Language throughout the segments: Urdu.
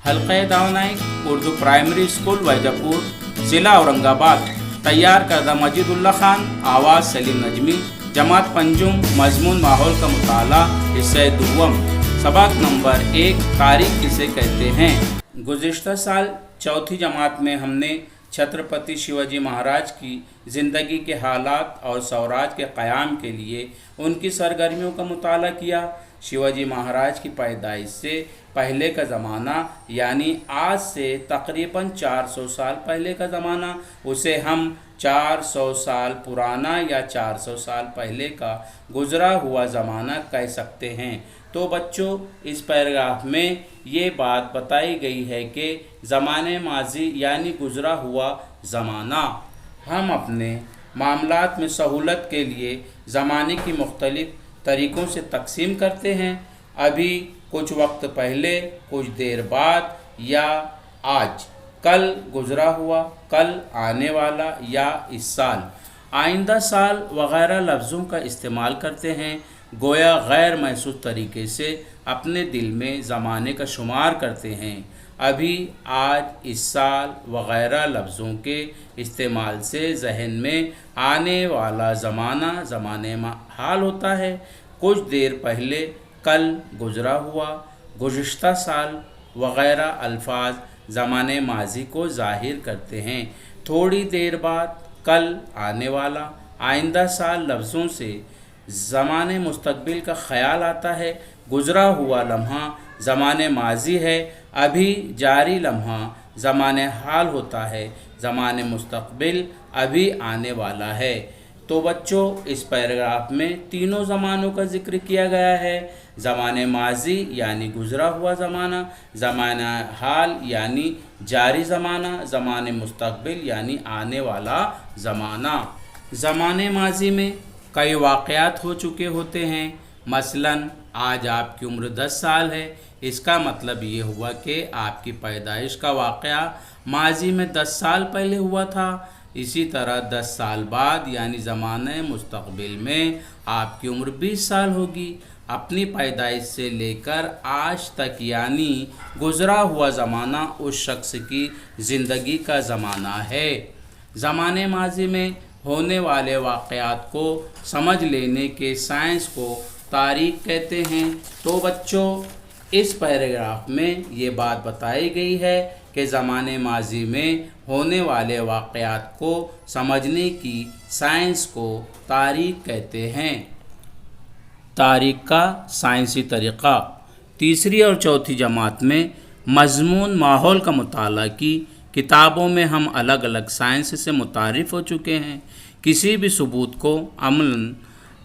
حلقہ داونائک اردو پرائمری اسکول ویدپور ضلع اورنگآباد تیار کردہ مجید اللہ خان آواز سلیم نجمی جماعت پنجم مضمون ماحول کا مطالعہ حصہ دوم سبق نمبر 1 تاریخ کسے کہتے ہیں۔ گزشتہ سال چوتھی جماعت میں ہم نے چھترپتی شیواجی مہاراج کی زندگی کے حالات اور سوراج کے قیام کے لیے ان کی سرگرمیوں کا مطالعہ کیا۔ شیواجی مہاراج کی پیدائش سے پہلے کا زمانہ یعنی آج سے تقریباً 400 سال پہلے کا زمانہ، اسے ہم 400 سال پرانا یا 400 سال پہلے کا گزرا ہوا زمانہ کہہ سکتے ہیں۔ تو بچوں، اس پیراگراف میں یہ بات بتائی گئی ہے کہ زمانے ماضی یعنی گزرا ہوا زمانہ ہم اپنے معاملات میں سہولت کے لیے زمانے کی مختلف طریقوں سے تقسیم کرتے ہیں۔ ابھی، کچھ وقت پہلے، کچھ دیر بعد یا آج، کل گزرا ہوا، کل آنے والا یا اس سال، آئندہ سال وغیرہ لفظوں کا استعمال کرتے ہیں، گویا غیر محسوس طریقے سے اپنے دل میں زمانے کا شمار کرتے ہیں۔ ابھی، آج، اس سال وغیرہ لفظوں کے استعمال سے ذہن میں آنے والا زمانہ زمانے حال ہوتا ہے۔ کچھ دیر پہلے، کل گزرا ہوا، گزشتہ سال وغیرہ الفاظ زمانے ماضی کو ظاہر کرتے ہیں۔ تھوڑی دیر بعد، کل آنے والا، آئندہ سال لفظوں سے زمانے مستقبل کا خیال آتا ہے۔ گزرا ہوا لمحہ زمانے ماضی ہے، ابھی جاری لمحہ زمانے حال ہوتا ہے، زمانے مستقبل ابھی آنے والا ہے۔ تو بچوں، اس پیراگراف میں تینوں زمانوں کا ذکر کیا گیا ہے۔ زمانے ماضی یعنی گزرا ہوا زمانہ، زمانہ حال یعنی جاری زمانہ، زمانے مستقبل یعنی آنے والا زمانہ۔ زمانے ماضی میں کئی واقعات ہو چکے ہوتے ہیں۔ مثلاً آج آپ کی عمر 10 سال ہے، اس کا مطلب یہ ہوا کہ آپ کی پیدائش کا واقعہ ماضی میں 10 سال پہلے ہوا تھا۔ اسی طرح 10 سال بعد یعنی زمانہ مستقبل میں آپ کی عمر 20 سال ہوگی۔ اپنی پیدائش سے لے کر آج تک یعنی گزرا ہوا زمانہ اس شخص کی زندگی کا زمانہ ہے۔ زمانے ماضی میں ہونے والے واقعات کو سمجھ لینے کے سائنس کو تاریخ کہتے ہیں۔ تو بچوں، اس پیراگراف میں یہ بات بتائی گئی ہے کہ زمانے ماضی میں ہونے والے واقعات کو سمجھنے کی سائنس کو تاریخ کہتے ہیں۔ تاریخ کا سائنسی طریقہ۔ تیسری اور چوتھی جماعت میں مضمون ماحول کا مطالعہ کی کتابوں میں ہم الگ الگ سائنس سے متعارف ہو چکے ہیں۔ کسی بھی ثبوت کو عملاً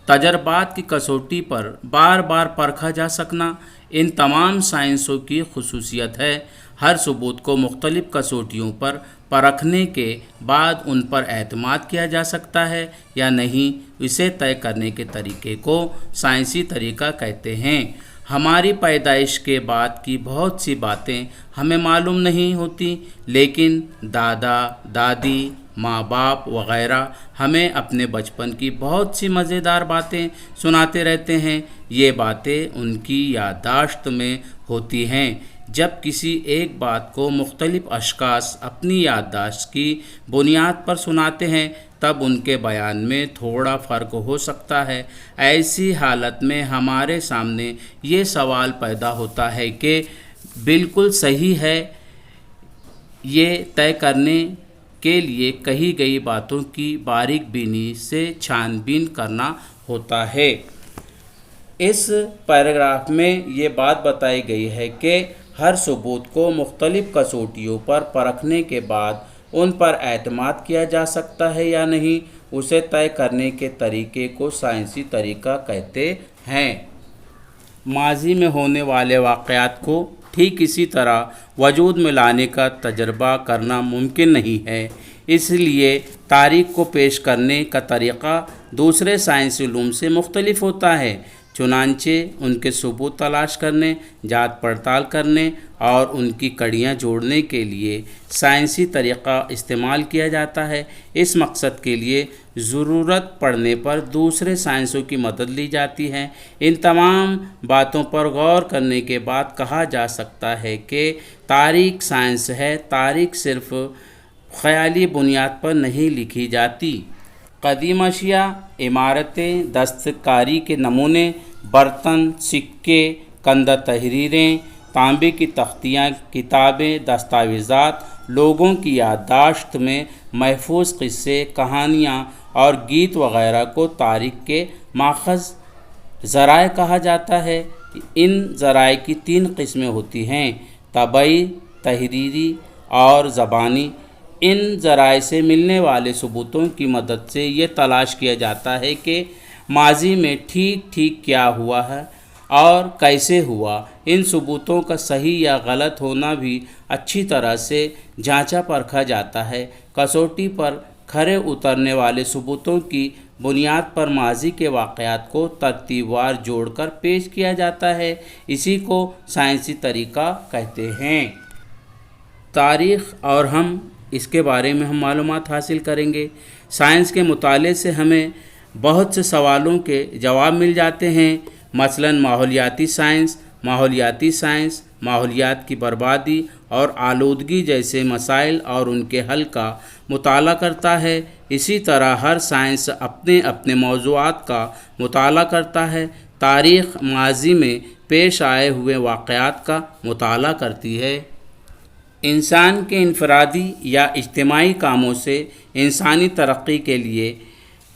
تجربات کی کسوٹی پر بار بار پرکھا جا سکنا ان تمام سائنسوں کی خصوصیت ہے۔ ہر ثبوت کو مختلف کسوٹیوں پر پرکھنے کے بعد ان پر اعتماد کیا جا سکتا ہے یا نہیں، اسے طے کرنے کے طریقے کو سائنسی طریقہ کہتے ہیں۔ ہماری پیدائش کے بعد کی بہت سی باتیں ہمیں معلوم نہیں ہوتی، لیکن دادا دادی، ماں باپ وغیرہ ہمیں اپنے بچپن کی بہت سی مزیدار باتیں سناتے رہتے ہیں۔ یہ باتیں ان کی یادداشت میں ہوتی ہیں۔ جب کسی ایک بات کو مختلف اشخاص اپنی یادداشت کی بنیاد پر سناتے ہیں تب ان کے بیان میں تھوڑا فرق ہو سکتا ہے۔ ایسی حالت میں ہمارے سامنے یہ سوال پیدا ہوتا ہے کہ بالکل صحیح ہے، یہ طے کرنے کے لیے کہی گئی باتوں کی باریک بینی سے چھان بین کرنا ہوتا ہے۔ اس پیراگراف میں یہ بات بتائی گئی ہے کہ ہر ثبوت کو مختلف کسوٹیوں پر پرکھنے کے بعد ان پر اعتماد کیا جا سکتا ہے یا نہیں، اسے طے کرنے کے طریقے کو سائنسی طریقہ کہتے ہیں۔ ماضی میں ہونے والے واقعات کو ٹھیک اسی طرح وجود میں لانے کا تجربہ کرنا ممکن نہیں ہے، اس لیے تاریخ کو پیش کرنے کا طریقہ دوسرے سائنسی علوم سے مختلف ہوتا ہے۔ چنانچہ ان کے ثبوت تلاش کرنے، جانچ پڑتال کرنے اور ان کی کڑیاں جوڑنے کے لیے سائنسی طریقہ استعمال کیا جاتا ہے۔ اس مقصد کے لیے ضرورت پڑنے پر دوسرے سائنسوں کی مدد لی جاتی ہے۔ ان تمام باتوں پر غور کرنے کے بعد کہا جا سکتا ہے کہ تاریخ سائنس ہے۔ تاریخ صرف خیالی بنیاد پر نہیں لکھی جاتی۔ قدیم اشیاء، عمارتیں، دستکاری کے نمونے، برتن، سکے، کندہ تحریریں، تانبے کی تختیاں، کتابیں، دستاویزات، لوگوں کی یادداشت میں محفوظ قصے، کہانیاں اور گیت وغیرہ کو تاریخ کے ماخذ ذرائع کہا جاتا ہے۔ ان ذرائع کی 3 قسمیں ہوتی ہیں: طبعی، تحریری اور زبانی۔ ان ذرائع سے ملنے والے ثبوتوں کی مدد سے یہ تلاش کیا جاتا ہے کہ ماضی میں ٹھیک کیا ہوا ہے اور کیسے ہوا۔ ان ثبوتوں کا صحیح یا غلط ہونا بھی اچھی طرح سے جانچا پرکھا جاتا ہے۔ کسوٹی پر کھرے اترنے والے ثبوتوں کی بنیاد پر ماضی کے واقعات کو ترتیب وار جوڑ کر پیش کیا جاتا ہے۔ اسی کو سائنسی طریقہ کہتے ہیں۔ تاریخ اور ہم اس کے بارے میں ہم معلومات حاصل کریں گے۔ سائنس کے مطالعے سے ہمیں بہت سے سوالوں کے جواب مل جاتے ہیں۔ مثلاً ماحولیاتی سائنس ماحولیات کی بربادی اور آلودگی جیسے مسائل اور ان کے حل کا مطالعہ کرتا ہے۔ اسی طرح ہر سائنس اپنے موضوعات کا مطالعہ کرتا ہے۔ تاریخ ماضی میں پیش آئے ہوئے واقعات کا مطالعہ کرتی ہے۔ انسان کے انفرادی یا اجتماعی کاموں سے انسانی ترقی کے لیے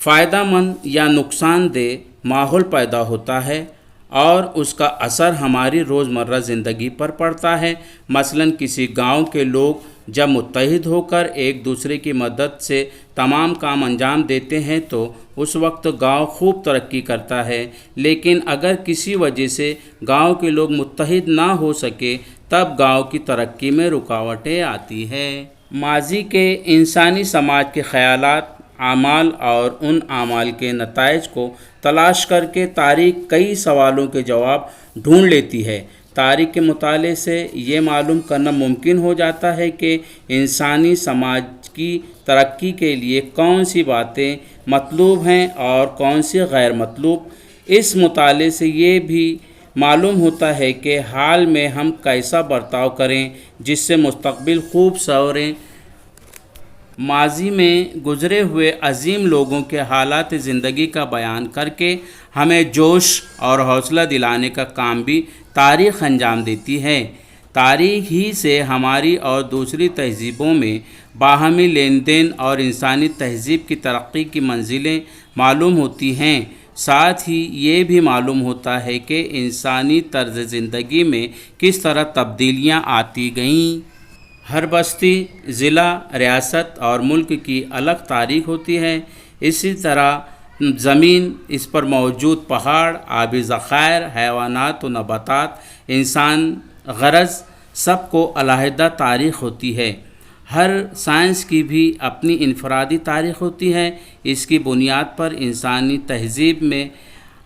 فائدہ مند یا نقصان دہ ماحول پیدا ہوتا ہے اور اس کا اثر ہماری روزمرہ زندگی پر پڑتا ہے۔ مثلاً کسی گاؤں کے لوگ جب متحد ہو کر ایک دوسرے کی مدد سے تمام کام انجام دیتے ہیں تو اس وقت گاؤں خوب ترقی کرتا ہے۔ لیکن اگر کسی وجہ سے گاؤں کے لوگ متحد نہ ہو سکے تب گاؤں کی ترقی میں رکاوٹیں آتی ہیں۔ ماضی کے انسانی سماج کے خیالات، اعمال اور ان اعمال کے نتائج کو تلاش کر کے تاریخ کئی سوالوں کے جواب ڈھونڈ لیتی ہے۔ تاریخ کے مطالعے سے یہ معلوم کرنا ممکن ہو جاتا ہے کہ انسانی سماج کی ترقی کے لیے کون سی باتیں مطلوب ہیں اور کون سی غیر مطلوب۔ اس مطالعے سے یہ بھی معلوم ہوتا ہے کہ حال میں ہم کیسا برتاؤ کریں جس سے مستقبل خوب سنورے۔ ماضی میں گزرے ہوئے عظیم لوگوں کے حالات زندگی کا بیان کر کے ہمیں جوش اور حوصلہ دلانے کا کام بھی تاریخ انجام دیتی ہے۔ تاریخ ہی سے ہماری اور دوسری تہذیبوں میں باہمی لین دین اور انسانی تہذیب کی ترقی کی منزلیں معلوم ہوتی ہیں۔ ساتھ ہی یہ بھی معلوم ہوتا ہے کہ انسانی طرز زندگی میں کس طرح تبدیلیاں آتی گئیں۔ ہر بستی، ضلع، ریاست اور ملک کی الگ تاریخ ہوتی ہے۔ اسی طرح زمین، اس پر موجود پہاڑ، آبی ذخائر، حیوانات و نباتات، انسان غرض سب کو علیحدہ تاریخ ہوتی ہے۔ ہر سائنس کی بھی اپنی انفرادی تاریخ ہوتی ہے۔ اس کی بنیاد پر انسانی تہذیب میں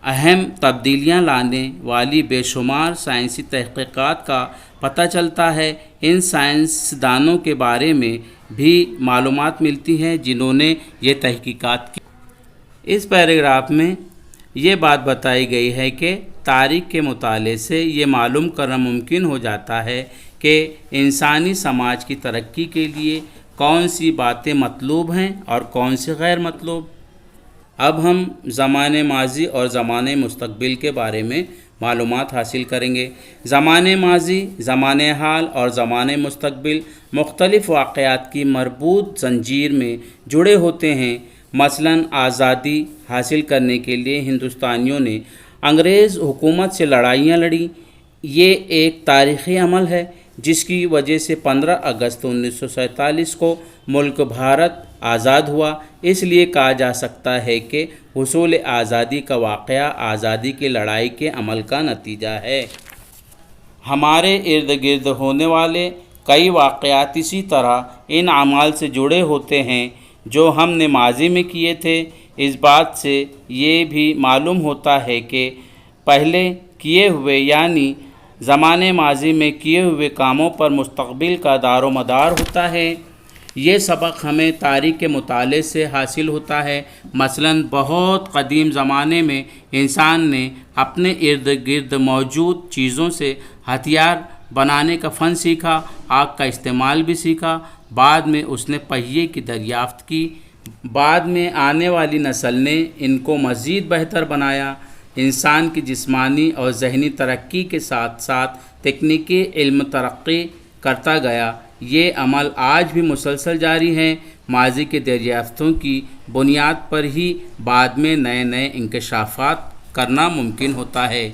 اہم تبدیلیاں لانے والی بے شمار سائنسی تحقیقات کا پتہ چلتا ہے۔ ان سائنسدانوں کے بارے میں بھی معلومات ملتی ہیں جنہوں نے یہ تحقیقات کی۔ اس پیراگراف میں یہ بات بتائی گئی ہے کہ تاریخ کے مطالعے سے یہ معلوم کرنا ممکن ہو جاتا ہے کہ انسانی سماج کی ترقی کے لیے کون سی باتیں مطلوب ہیں اور کون سی غیر مطلوب۔ اب ہم زمانے ماضی اور زمانے مستقبل کے بارے میں معلومات حاصل کریں گے۔ زمانے ماضی، زمانے حال اور زمانے مستقبل مختلف واقعات کی مربوط زنجیر میں جڑے ہوتے ہیں۔ مثلاً آزادی حاصل کرنے کے لیے ہندوستانیوں نے انگریز حکومت سے لڑائیاں لڑیں۔ یہ ایک تاریخی عمل ہے جس کی وجہ سے 15 اگست 1947 کو ملک بھارت آزاد ہوا۔ اس لیے کہا جا سکتا ہے کہ حصول آزادی کا واقعہ آزادی کی لڑائی کے عمل کا نتیجہ ہے۔ ہمارے ارد گرد ہونے والے کئی واقعات اسی طرح ان اعمال سے جڑے ہوتے ہیں جو ہم نے ماضی میں کیے تھے۔ اس بات سے یہ بھی معلوم ہوتا ہے کہ پہلے کیے ہوئے یعنی زمانے ماضی میں کیے ہوئے کاموں پر مستقبل کا دار و مدار ہوتا ہے۔ یہ سبق ہمیں تاریخ کے مطالعے سے حاصل ہوتا ہے۔ مثلاً بہت قدیم زمانے میں انسان نے اپنے ارد گرد موجود چیزوں سے ہتھیار بنانے کا فن سیکھا، آگ کا استعمال بھی سیکھا، بعد میں اس نے پہیے کی دریافت کی، بعد میں آنے والی نسل نے ان کو مزید بہتر بنایا۔ انسان کی جسمانی اور ذہنی ترقی کے ساتھ ساتھ تکنیکی علم ترقی کرتا گیا۔ یہ عمل آج بھی مسلسل جاری ہے۔ ماضی کے دریافتوں کی بنیاد پر ہی بعد میں نئے انکشافات کرنا ممکن ہوتا ہے۔